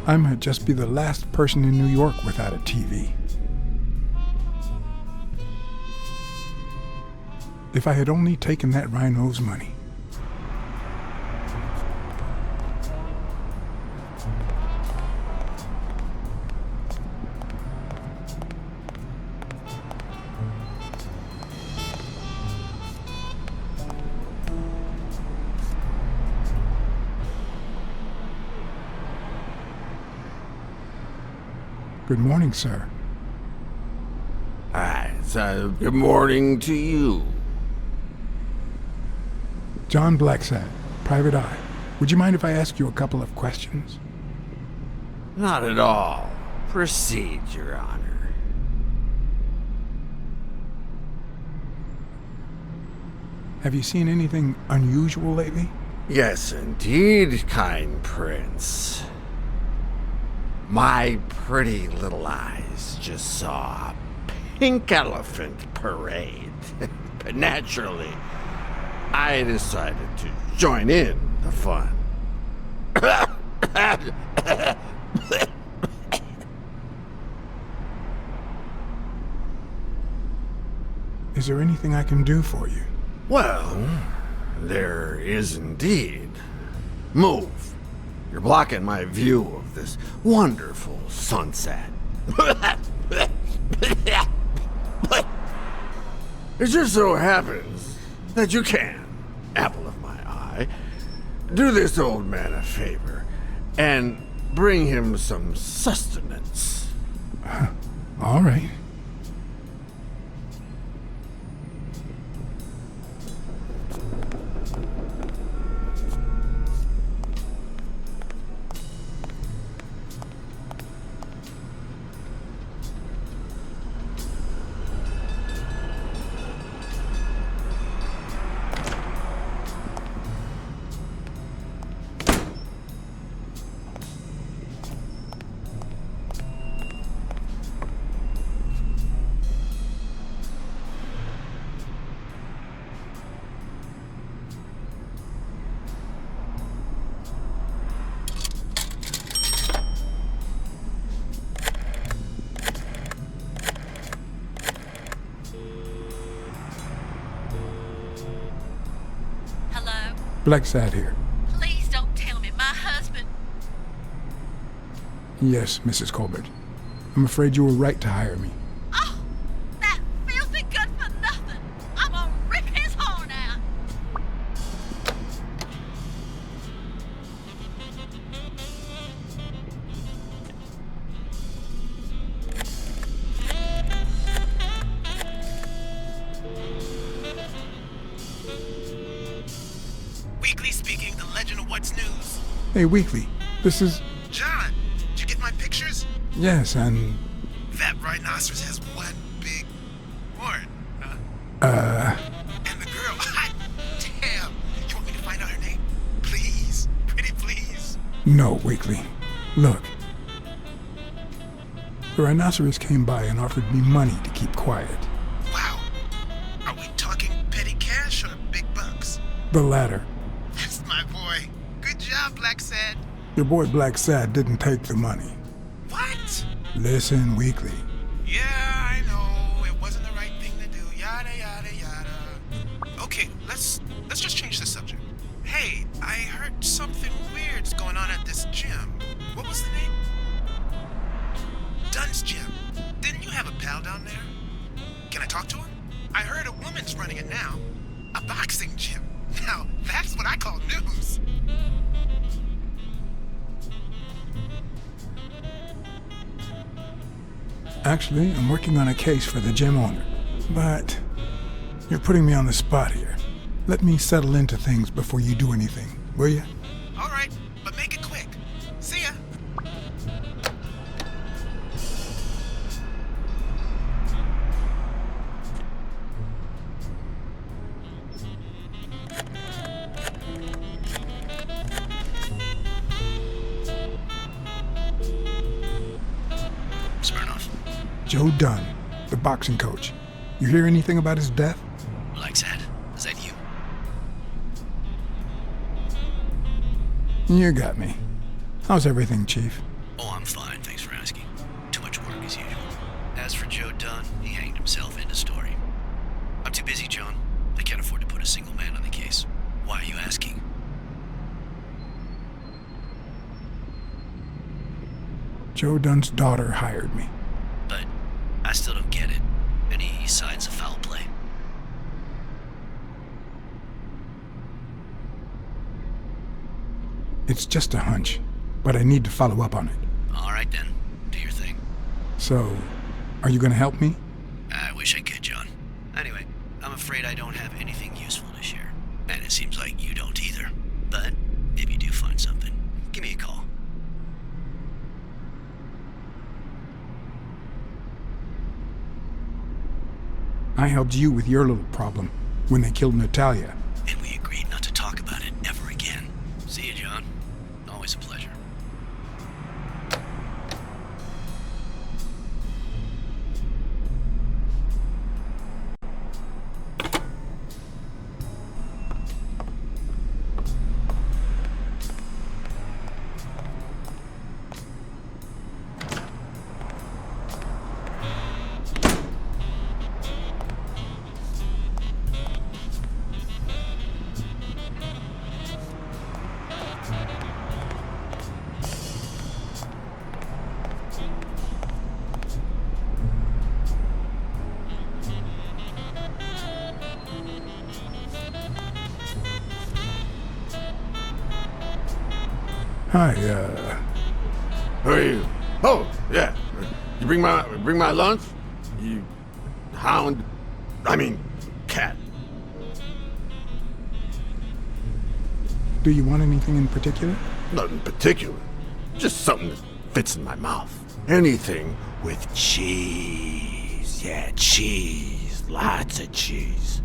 I might just be the last person in New York without a TV. If I had only taken that rhino's money. Good morning, sir. So good morning to you. John Blacksad, Private Eye. Would you mind if I ask you a couple of questions? Not at all. Proceed, Your Honor. Have you seen anything unusual lately? Yes, indeed, kind prince. My pretty little eyes just saw a pink elephant parade. But naturally, I decided to join in the fun. Is there anything I can do for you? Well, there is indeed. Move. You're blocking my view of this wonderful sunset. It just so happens that you can, apple of my eye, do this old man a favor and bring him some sustenance. All right. Blacksad here. Please don't tell me my husband... Yes, Mrs. Colbert. I'm afraid you were right to hire me. Oh, that filthy good for nothing. I'm gonna rip his horn out. Weekly speaking, the legend of what's news. Hey, Weekly. This is... John, did you get my pictures? Yes, and... That rhinoceros has one big horn, huh? And the girl, hot damn. You want me to find out her name? Please, pretty please. No, Weekly. Look. The rhinoceros came by and offered me money to keep quiet. Wow. Are we talking petty cash or big bucks? The latter. That's my boy. Good job, Blacksad. Your boy Blacksad didn't take the money. What? Listen, Weekly. Yeah, I know. It wasn't the right thing to do. Yada, yada, yada. Okay, let's just change the subject. Hey, I heard something weird's going on at this gym. What was the name? Dunn's Gym. Didn't you have a pal down there? Can I talk to him? I heard a woman's running it now. A boxing gym. Now, that's what I call news. Actually, I'm working on a case for the gym owner. But you're putting me on the spot here. Let me settle into things before you do anything, will you? All right, but make it Joe Dunn, the boxing coach. You hear anything about his death? Blacksad, is that you? You got me. How's everything, Chief? Oh, I'm fine, thanks for asking. Too much work as usual. As for Joe Dunn, he hanged himself in the story. I'm too busy, John. I can't afford to put a single man on the case. Why are you asking? Joe Dunn's daughter hired me. But I still don't get it. Any signs of foul play? It's just a hunch, but I need to follow up on it. All right then, do your thing. So, are you gonna help me? I wish I could, John. Anyway, I'm afraid I don't have anything useful to share. And it seems like you don't either. But if you do find something, give me a call. I helped you with your little problem when they killed Natalia. And we agreed not to talk about it ever again. See you, John. Always a pleasure. Hi, Who are you? Oh, yeah. You bring my lunch? You hound. I mean, cat. do you want anything in particular? Nothing particular. Just something that fits in my mouth. Anything with cheese. Yeah, cheese. Lots of cheese.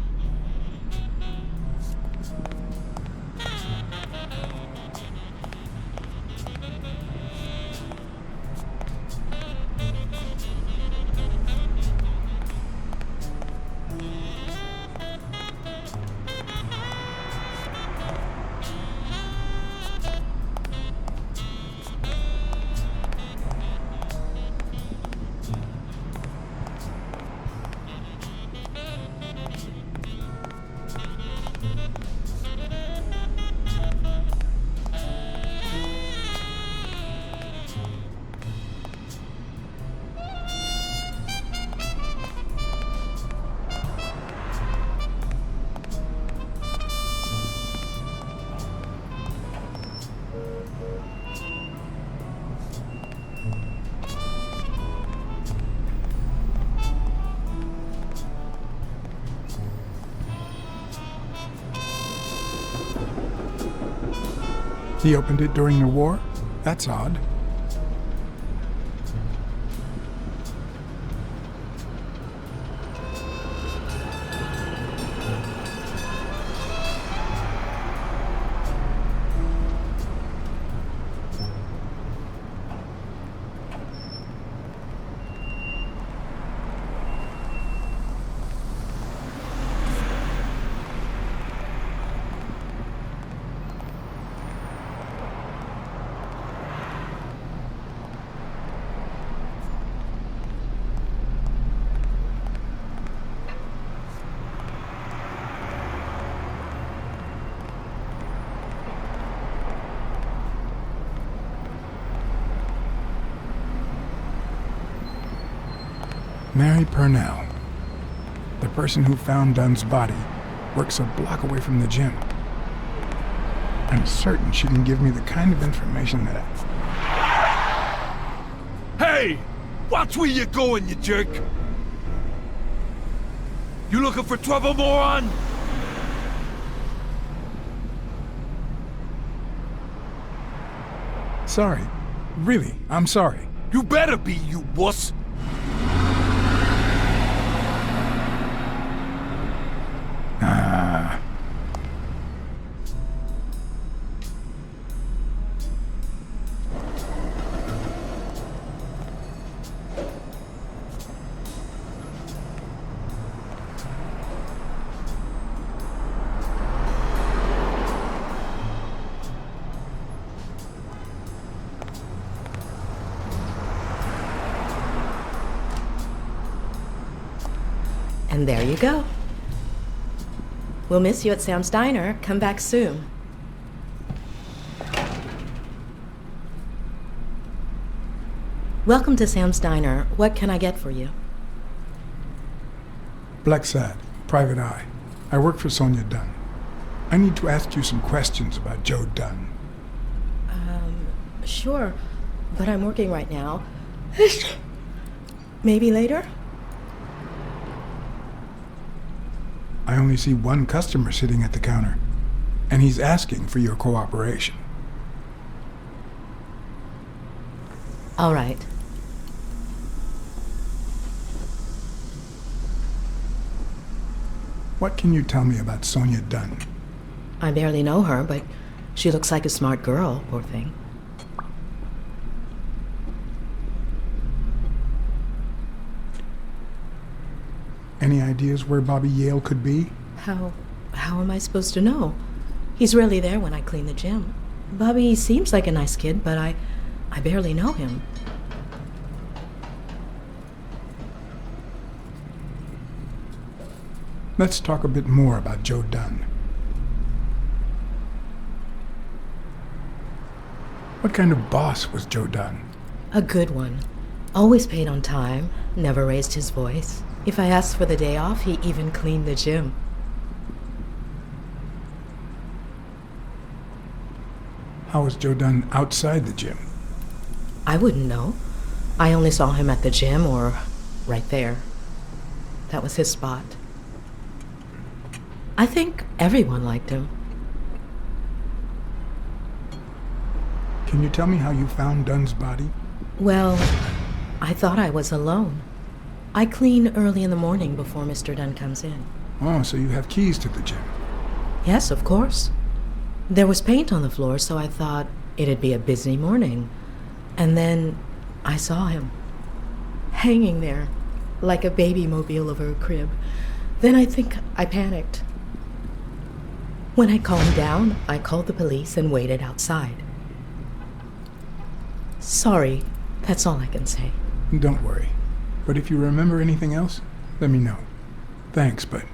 He opened it during the war? That's odd. Mary Purnell, the person who found Dunn's body, works a block away from the gym. I'm certain she can give me the kind of information that Hey! Watch where you're going, you jerk! You looking for trouble, moron? Sorry. Really, I'm sorry. You better be, you wuss! And there you go. We'll miss you at Sam's Diner. Come back soon. Welcome to Sam's Diner. What can I get for you? Blacksad, private eye. I work for Sonia Dunn. I need to ask you some questions about Joe Dunn. Sure, but I'm working right now. Maybe later? I only see one customer sitting at the counter, and he's asking for your cooperation. All right. What can you tell me about Sonia Dunn? I barely know her, but she looks like a smart girl, poor thing. Any ideas where Bobby Yale could be? How am I supposed to know? He's rarely there when I clean the gym. Bobby seems like a nice kid, but I barely know him. Let's talk a bit more about Joe Dunn. What kind of boss was Joe Dunn? A good one. Always paid on time, never raised his voice. If I asked for the day off, he even cleaned the gym. How was Joe Dunn outside the gym? I wouldn't know. I only saw him at the gym or right there. That was his spot. I think everyone liked him. Can you tell me how you found Dunn's body? Well, I thought I was alone. I clean early in the morning before Mr. Dunn comes in. Oh, so you have keys to the gym. Yes, of course. There was paint on the floor, so I thought it'd be a busy morning. And then I saw him, hanging there, like a baby mobile over a crib. Then I think I panicked. When I calmed down, I called the police and waited outside. Sorry, that's all I can say. Don't worry. But if you remember anything else, let me know. Thanks, but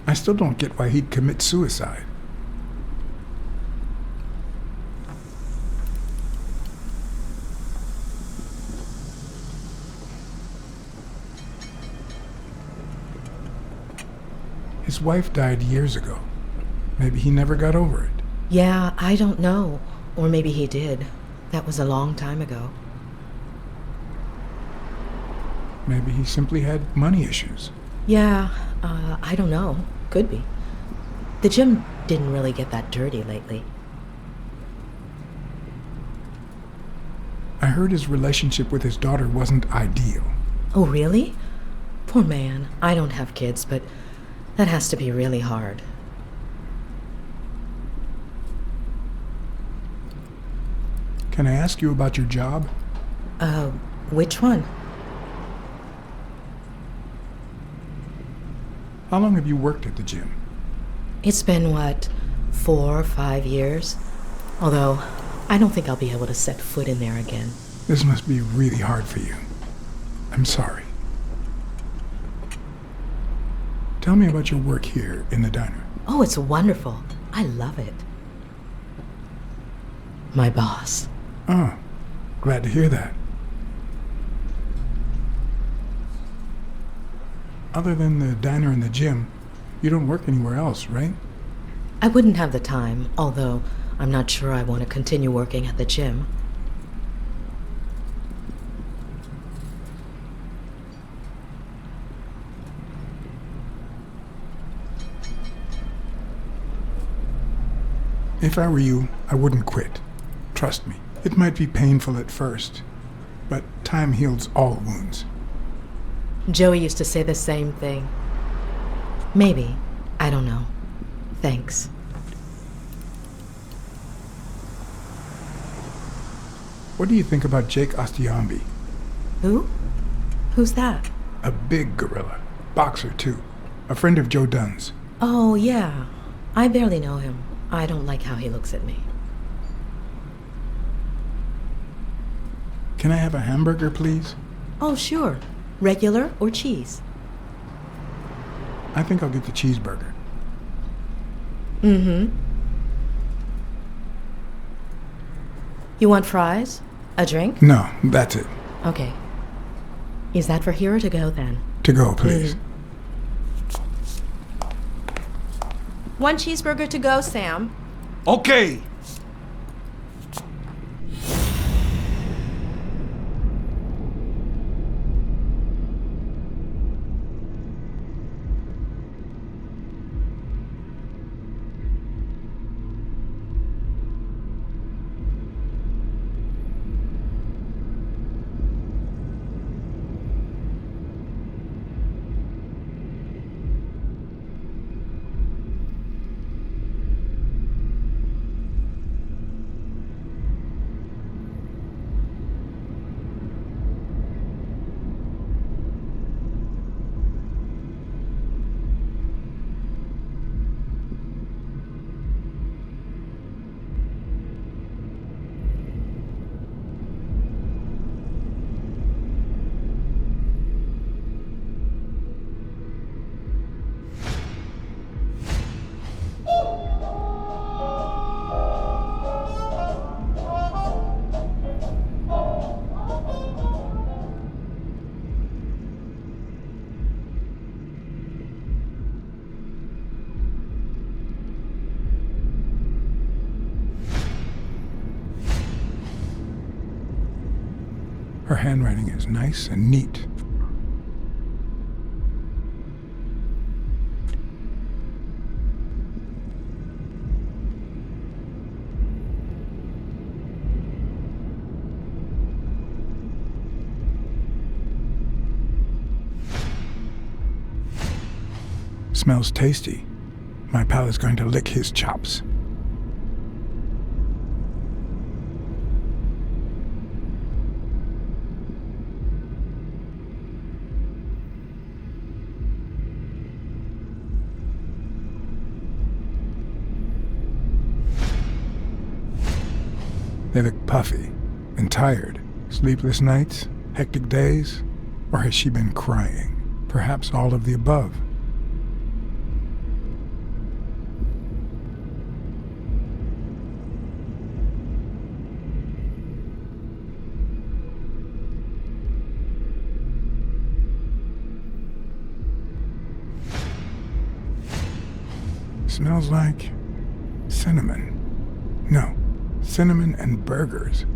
I still don't get why he'd commit suicide. His wife died years ago. Maybe he never got over it. Yeah, I don't know. Or maybe he did. That was a long time ago. Maybe he simply had money issues. Yeah, I don't know. Could be. The gym didn't really get that dirty lately. I heard his relationship with his daughter wasn't ideal. Oh, really? Poor man. I don't have kids, but that has to be really hard. Can I ask you about your job? Which one? How long have you worked at the gym? It's been, 4 or 5 years? Although, I don't think I'll be able to set foot in there again. This must be really hard for you. I'm sorry. Tell me about your work here in the diner. Oh, it's wonderful. I love it. My boss. Oh, glad to hear that. Other than the diner and the gym, you don't work anywhere else, right? I wouldn't have the time, although I'm not sure I want to continue working at the gym. If I were you, I wouldn't quit. Trust me, it might be painful at first, but time heals all wounds. Joey used to say the same thing. Maybe. I don't know. Thanks. What do you think about Jake Ostiambi? Who? Who's that? A big gorilla. Boxer, too. A friend of Joe Dunn's. Oh, yeah. I barely know him. I don't like how he looks at me. Can I have a hamburger, please? Oh, sure. Regular or cheese? I think I'll get the cheeseburger. Mm-hmm. You want fries? A drink? No, that's it. Okay. Is that for here or to go then? To go, please. One cheeseburger to go, Sam. Okay. Her handwriting is nice and neat. Smells tasty. My pal is going to lick his chops. They look puffy and tired. Sleepless nights? Hectic days? Or has she been crying? Perhaps all of the above. Smells like cinnamon. No, cinnamon and burgers.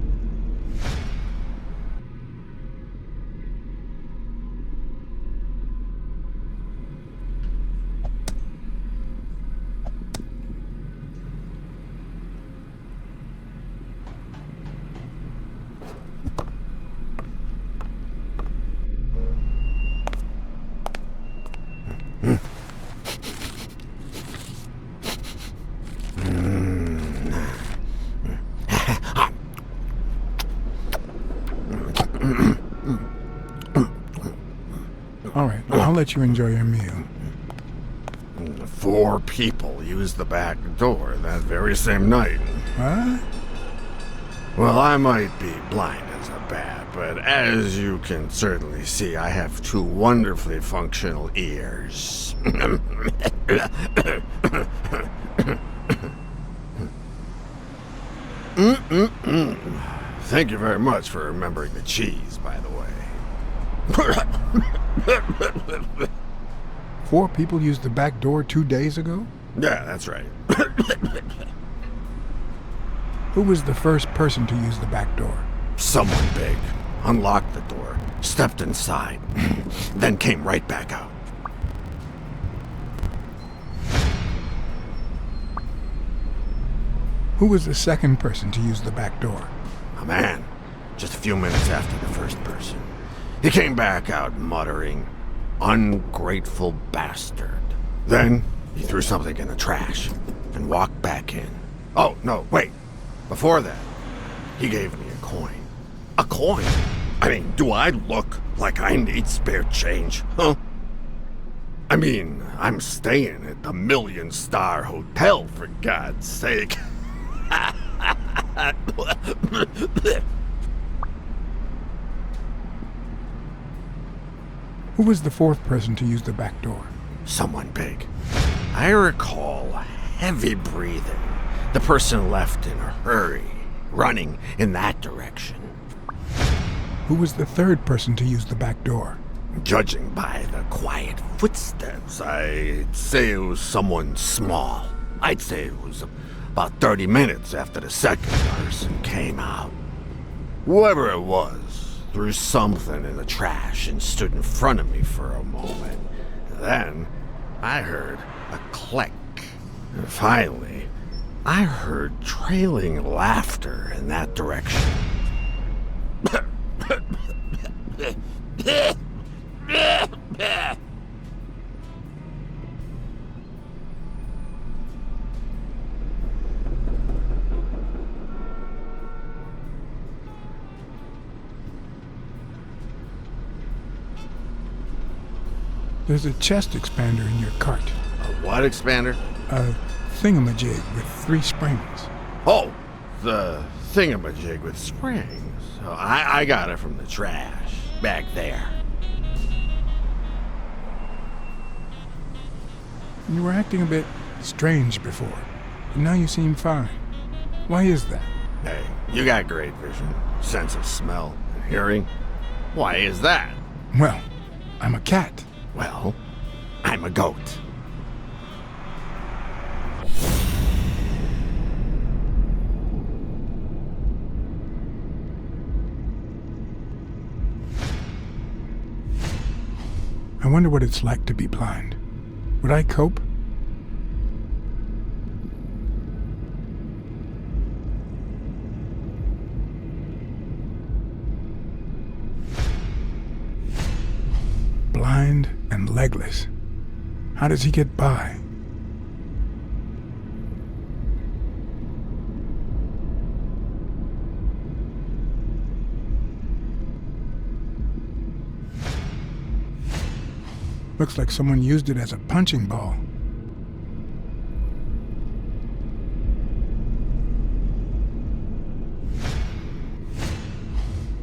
All right, I'll let you enjoy your meal. 4 people used the back door that very same night. What? Well, I might be blind as a bat, but as you can certainly see, I have 2 wonderfully functional ears. Thank you very much for remembering the cheese, by the way. 4 people used the back door 2 days ago? Yeah, that's right. Who was the first person to use the back door? Someone big unlocked the door, stepped inside, then came right back out. Who was the second person to use the back door? A man, just a few minutes after the first person. He came back out muttering, "Ungrateful bastard." Then he threw something in the trash and walked back in. Oh, no, wait. Before that, he gave me a coin. A coin? I mean, do I look like I need spare change, huh? I mean, I'm staying at the Million-Star Hotel, for God's sake. Who was the 4th person to use the back door? someone big. I recall heavy breathing. The person left in a hurry, running in that direction. Who was the third person to use the back door? Judging by the quiet footsteps, I'd say it was someone small. I'd say it was about 30 minutes after the second person came out. Whoever it was threw something in the trash and stood in front of me for a moment. Then I heard a click. And finally, I heard trailing laughter in that direction. There's a chest expander in your cart. A what expander? A thingamajig with 3 springs. Oh, the thingamajig with springs. Oh, I got it from the trash, back there. You were acting a bit strange before, but now you seem fine. Why is that? Hey, you got great vision, sense of smell, and hearing. Why is that? Well, I'm a cat. Well, I'm a goat. I wonder what it's like to be blind. Would I cope? Blind and legless. How does he get by? Looks like someone used it as a punching ball.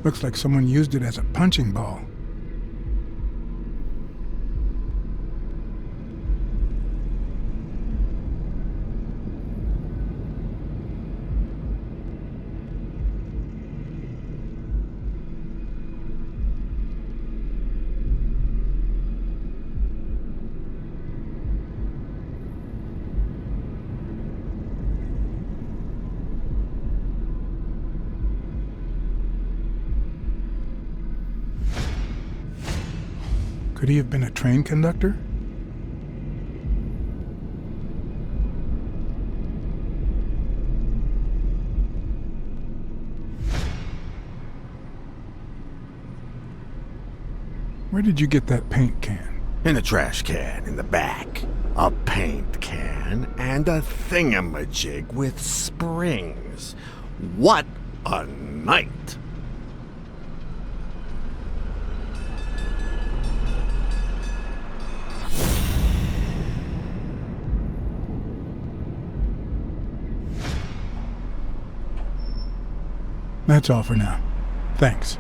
Looks like someone used it as a punching ball. Could he have been a train conductor? Where did you get that paint can? In a trash can in the back. A paint can and a thingamajig with springs. What a night! That's all for now. Thanks.